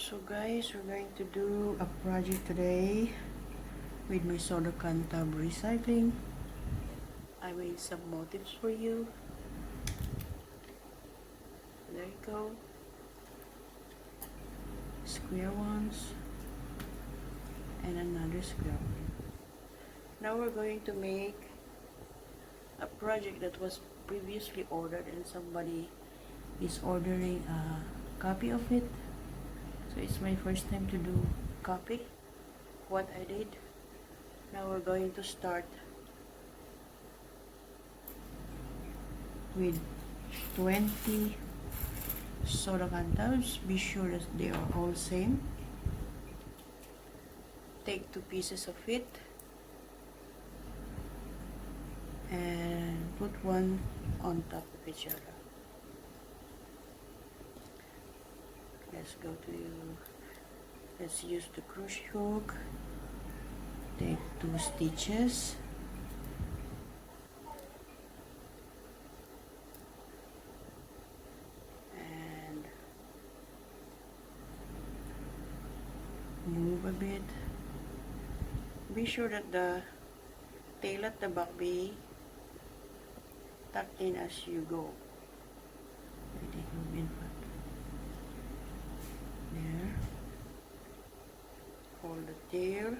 So guys, we're going to do a project today with my soda can tub recycling. I made some motifs for you. There you go. Square ones and another square one. Now we're going to make a project that was previously ordered and somebody is ordering a copy of it. So it's my first time to do copy what I did. Now we're going to start with 20 soda can tubs. Be sure that they are all same. Take 2 pieces of it and put one on top of each other. Let's use the crochet hook. Take 2 stitches and move a bit. Be sure that the tail at the back be tucked in as you go. There. Hold the tail.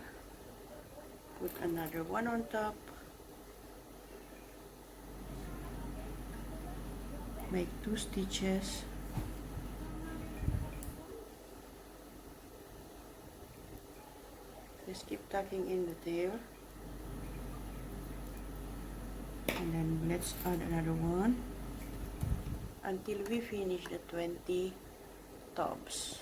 Put another one on top. Make 2 stitches. Just keep tucking in the tail. And then let's add another one until we finish the 20 tubs.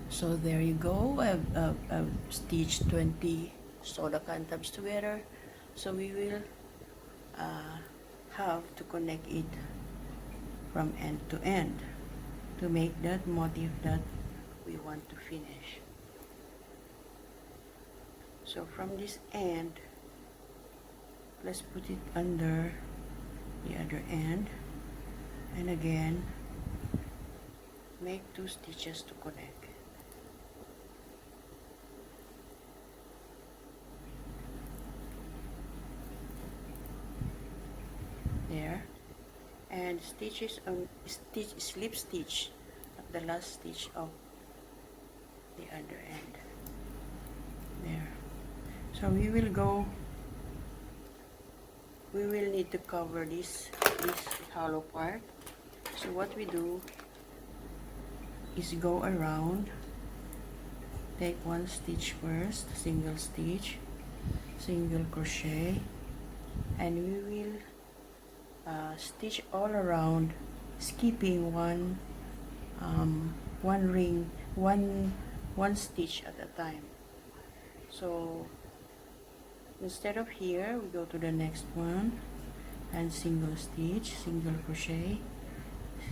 So there you go. I've stitched 20 soda can tubs together. So we will have to connect it from end to end to make that motif that we want to finish. So from this end, let's put it under the other end, and again make 2 stitches to connect. There, and slip stitch at the last stitch of the other end. There. So we will need to cover this hollow part. So what we do is go around, take 1 stitch first, single stitch, single crochet, and we will stitch all around, skipping one stitch at a time. So instead of here, we go to the next one and single stitch, single crochet,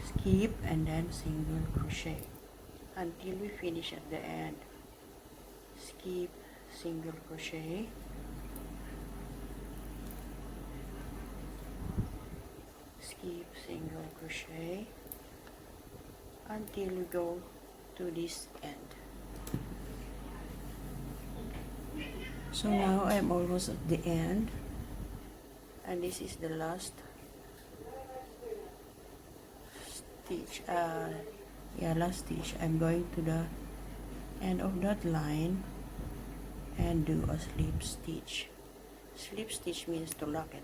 skip, and then single crochet until we finish at the end. Skip, single crochet, skip, single crochet until we go to this end. So now I'm almost at the end, and this is the last stitch. Last stitch. I'm going to the end of that line and do a slip stitch. Slip stitch means to lock it,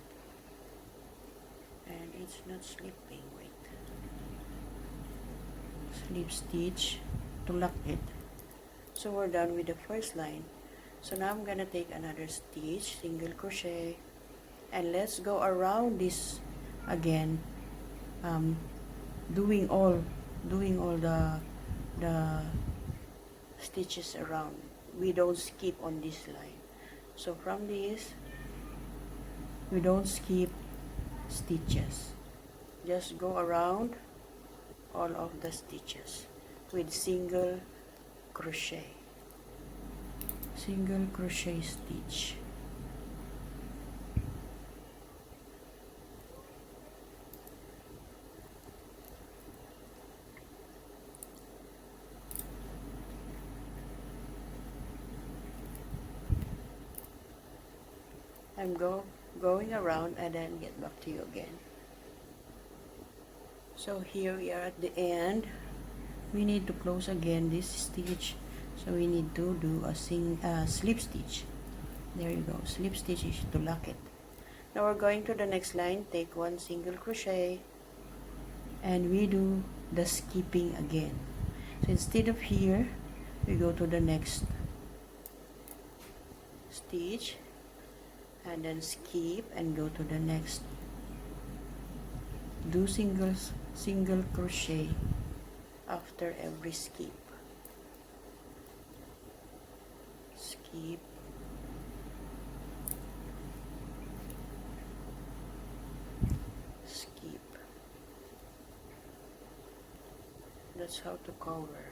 and it's not slipping. Wait. Slip stitch to lock it. So we're done with the first line. So now I'm gonna take another stitch, single crochet, and let's go around this again, doing all the stitches around. We don't skip on this line. So from this, we don't skip stitches. Just go around all of the stitches with single crochet. Single crochet stitch. I'm going around and then get back to you again. So here we are at the end. We need to close again this stitch, so we need to do a slip stitch. There you go, slip stitch is to lock it. Now we're going to the next line, take one single crochet, and we do the skipping again. So instead of here, we go to the next stitch and then skip and go to the next, do single crochet after every skip. Skip, skip. That's how to cover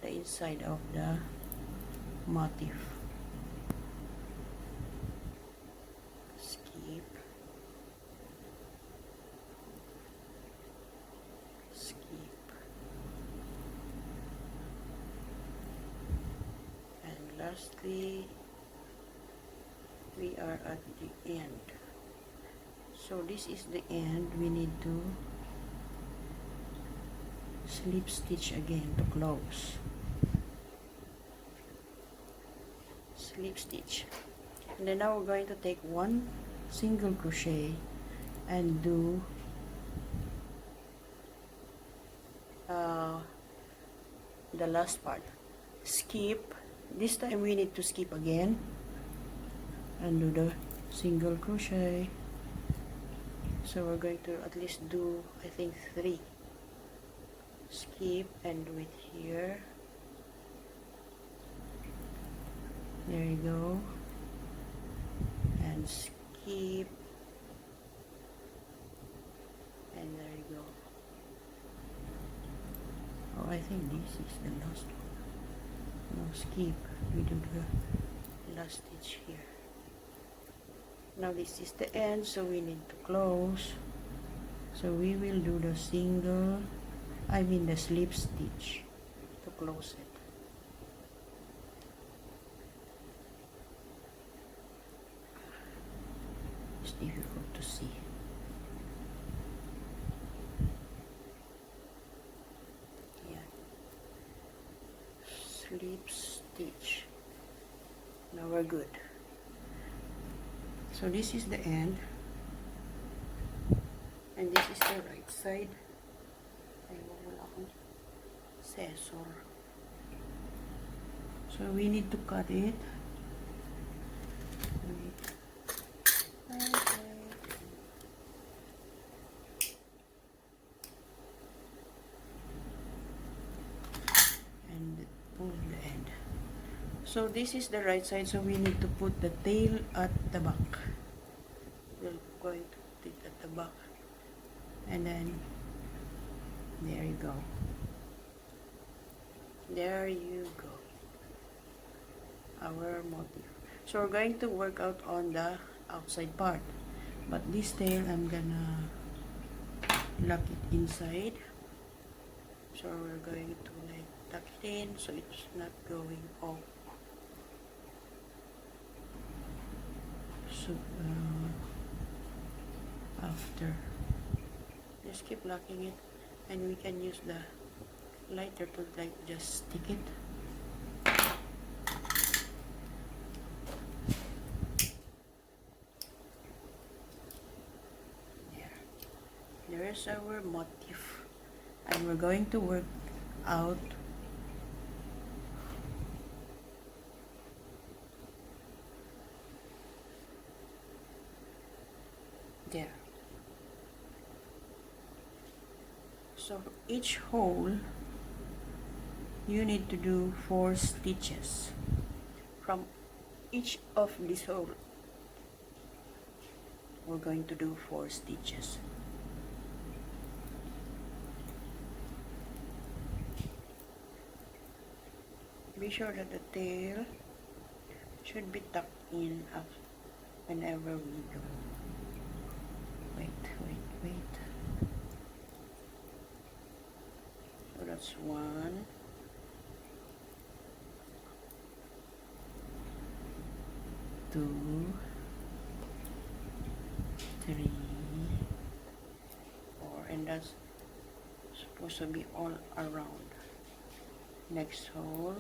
the inside of the motif. Skip, skip, and lastly we are at the end. So this is the end. We need to slip stitch again to close. Slip stitch, and then now we're going to take one single crochet and do the last part. Skip. This time we need to skip again and do the single crochet. So we're going to at least do, I think, 3. Skip and do it here. There you go. And skip. And there you go. Oh, I think this is the last one. No, skip. We do the last stitch here. Now this is the end, so we need to close. So we will do the the slip stitch to close it. It's difficult to see. Yeah. Slip stitch. Now we're good. So this is the end, and this is the right side. Ay, wala akong scissor. So we need to cut it. And pull the end. So this is the right side, so we need to put the tail at the back. We're going to put it at the back, and then there you go. There you go. Our motif. So we're going to work out on the outside part, but this tail I'm gonna lock it inside. So we're going to like tuck it in so it's not going off. So after, just keep locking it, and we can use the lighter to like just stick it. There's our motif, and we're going to work out there. So each hole you need to do 4 stitches from each of this hole. We're going to do 4 stitches. Be sure that the tail should be tucked in whenever we go. Wait. So that's 1, 2, 3, 4, and that's supposed to be all around. Next hole,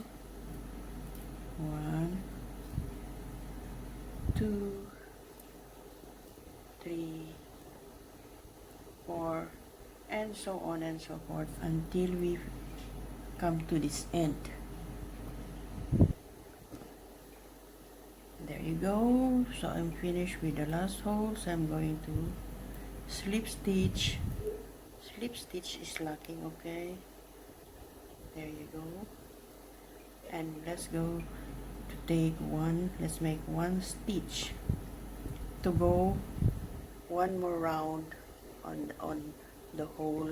1, 2, 3, 4, and so on and so forth until we come to this end. There you go. So I'm finished with the last hole, so I'm going to slip stitch. Slip stitch is locking, okay? There you go. And let's go to take one, let's make one stitch to go one more round on the whole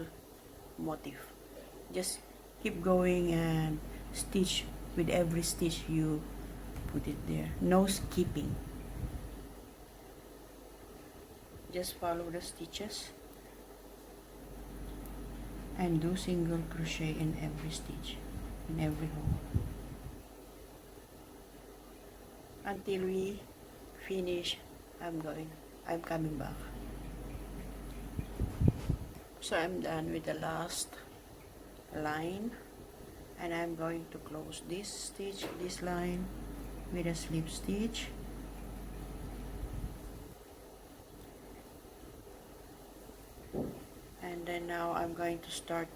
motif. Just keep going and stitch with every stitch you put it there. No skipping. Just follow the stitches and do single crochet in every stitch, in every hole, until we finish. I'm coming back. So I'm done with the last line, and I'm going to close this stitch, this line, with a slip stitch. And then now I'm going to start.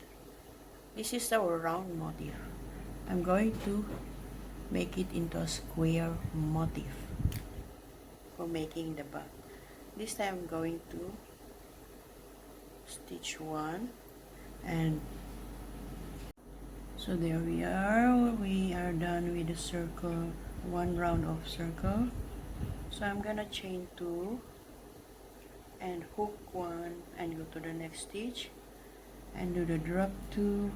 This is our round motif. I'm going to make it into a square motif for making the back. This time I'm going to stitch 1, and so there we are done with the circle, one round of circle. So I'm gonna chain 2 and hook 1 and go to the next stitch and do the drop 2,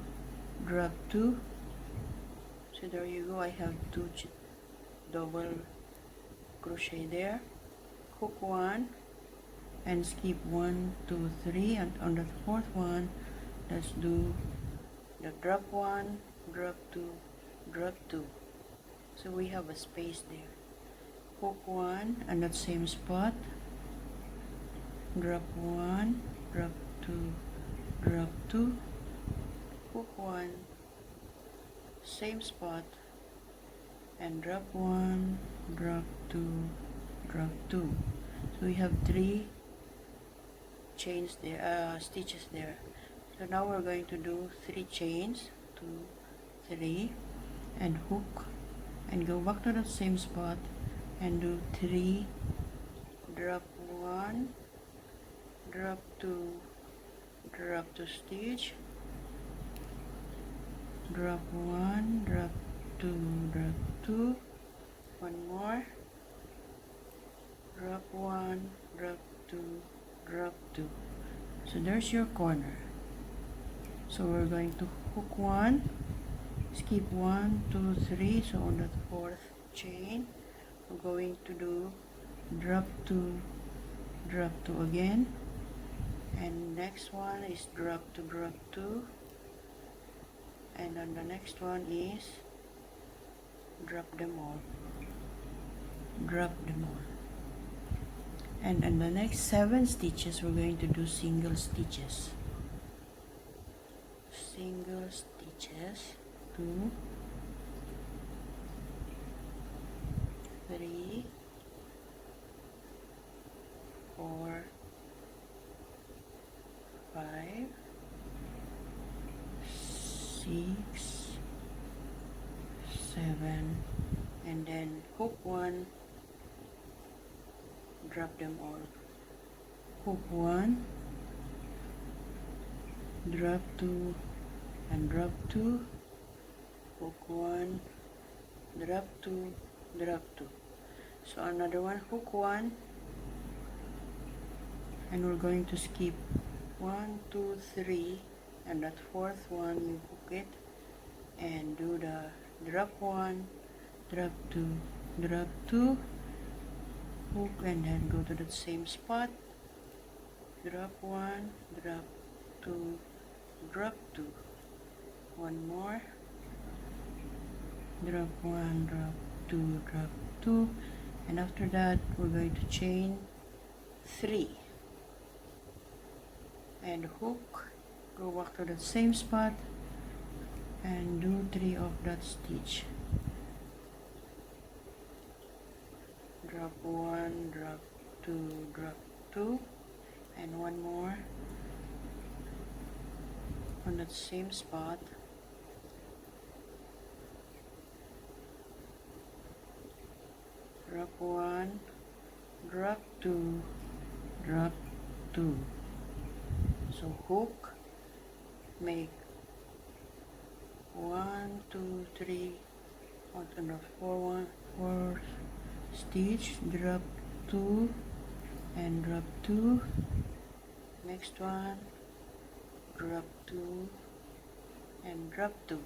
drop 2. So there you go, I have 2 double crochet there, hook 1 and skip 1, 2, 3, and on the fourth one let's do the drop 1, drop 2, drop 2. So we have a space there. Hook 1 and that same spot, drop 1, drop 2, drop 2, hook 1, same spot, and drop 1, drop 2, drop 2. So we have 3 chains there, stitches there. So now we're going to do 3 chains, 2, 3, and hook and go back to the same spot and do 3, drop 1, drop 2, drop 2 stitch, drop 1, drop 2, drop 2, one more, drop 1, drop 2, drop 2. So there's your corner. So we're going to hook 1, skip 1, 2, 3. So on the fourth chain we're going to do drop 2, drop 2 again, and next one is drop 2, drop 2, and on the next one is drop them all, drop them all. And in the next 7 stitches we're going to do single stitches, single stitches, 2, 3, 4, 5, 6, 7, and then hook 1, drop them all, hook 1, drop 2 and drop 2, hook 1, drop 2, drop 2. So another one, hook 1, and we're going to skip 1, 2, 3, and that fourth one you hook it and do the drop 1, drop 2, drop 2, hook, and then go to the same spot, drop 1, drop 2, drop 2, one more, drop 1, drop 2, drop 2, and after that we're going to chain 3. and hook, go back to the same spot and do 3 of that stitch. Drop 1, drop 2, drop 2, and one more on that same spot. Drop 1, drop 2, drop 2. So hook, make 1, 2, 3, on the 4 stitch, drop 2 and drop 2. Next one, drop 2 and drop 2.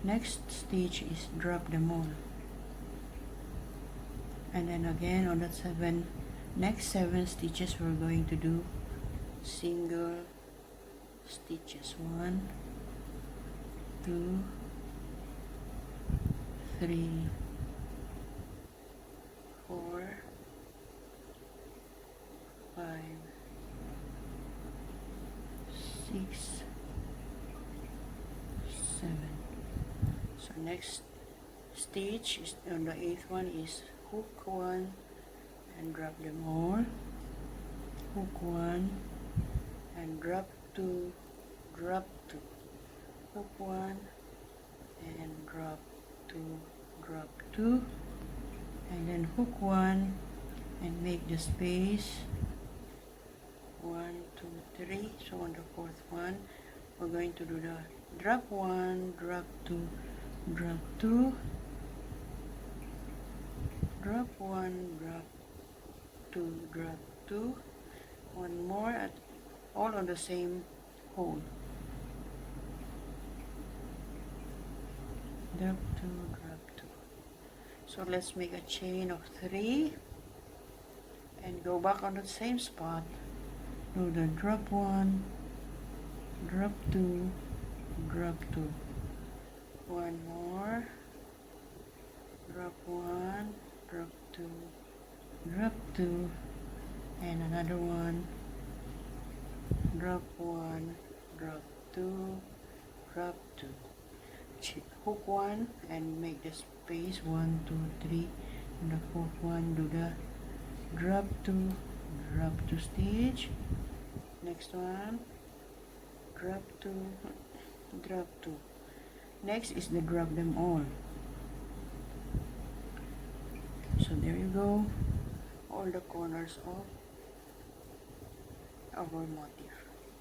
Next stitch is drop them all. And then again on that next 7 stitches we're going to do single stitches. 1, 2, 3, 4, 5, 6, 7. So next stitch is on the 8th one is hook 1 and drop them all, hook 1 and drop 2, drop 2, hook 1 and drop 2, drop 2, and then hook 1 and make the space 1, 2, 3. So on the 4th one we're going to do the drop 1, drop 2, drop 2, drop 1, drop 2, drop 2, one more at all on the same hole. Drop 2, drop 2. So let's make a chain of 3 and go back on the same spot. Do the drop 1, drop 2, drop 2. One more. Drop 1, drop 2, drop 2, and another one. Drop 1, drop 2, drop 2. Hook 1 and make the space 1, 2, 3. And the 4th one, do the drop 2, drop 2 stitch. Next one, drop 2, drop 2. Next is the drop them all. So there you go, all the corners of our motif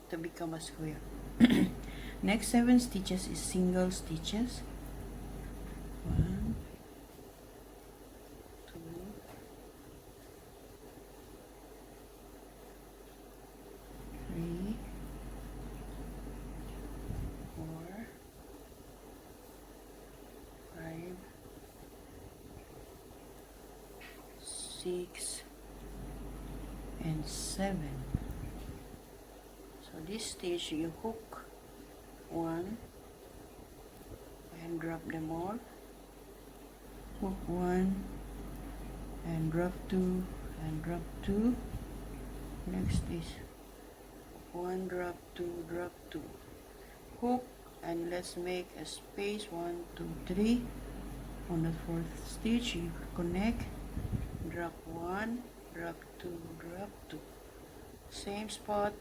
to become a square. Next 7 stitches is single stitches. 1, 2, 3, 4, 5, 6, and 7. So this stitch you hook 1 and drop them all, hook 1 and drop 2 and drop 2. Next is 1, drop 2, drop 2, hook, and let's make a space 1, 2, 3. On the 4th stitch you connect, drop 1, drop 2, drop 2, same spot,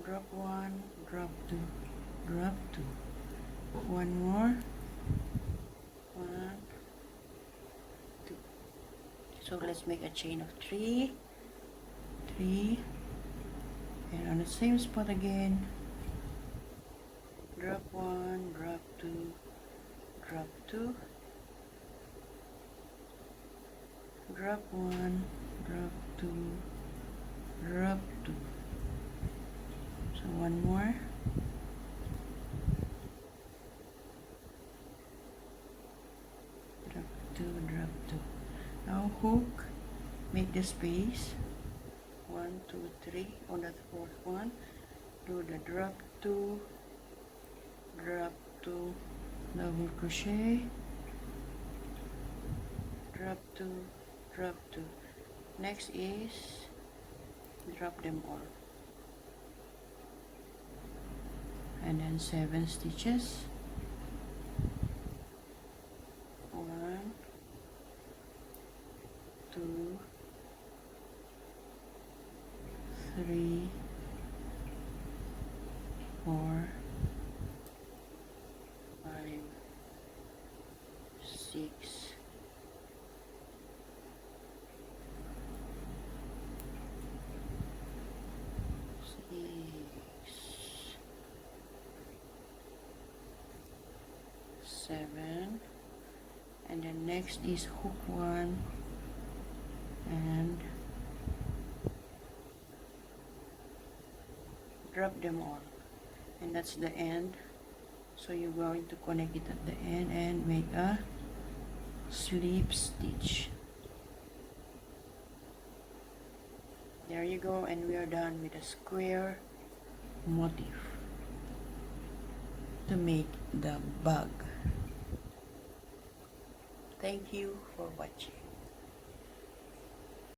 drop 1, drop 2, drop 2, one more, 1, 2. So let's make a chain of 3, 3, and on the same spot again, drop 1, drop 2, drop 2, drop 1, drop 2, drop 2. So one more, drop 2, drop 2. Now hook, make the space 1, 2, 3 on that 4th one. Do the drop 2, drop 2, double crochet, drop 2, drop 2. Next is drop them all. and then 7 stitches. 1, 2, 3, 4, 5, 6, 7, and then next is hook 1 and drop them all, and that's the end. So you're going to connect it at the end and make a slip stitch. There you go, and we are done with a square motif to make the bag. Thank you for watching.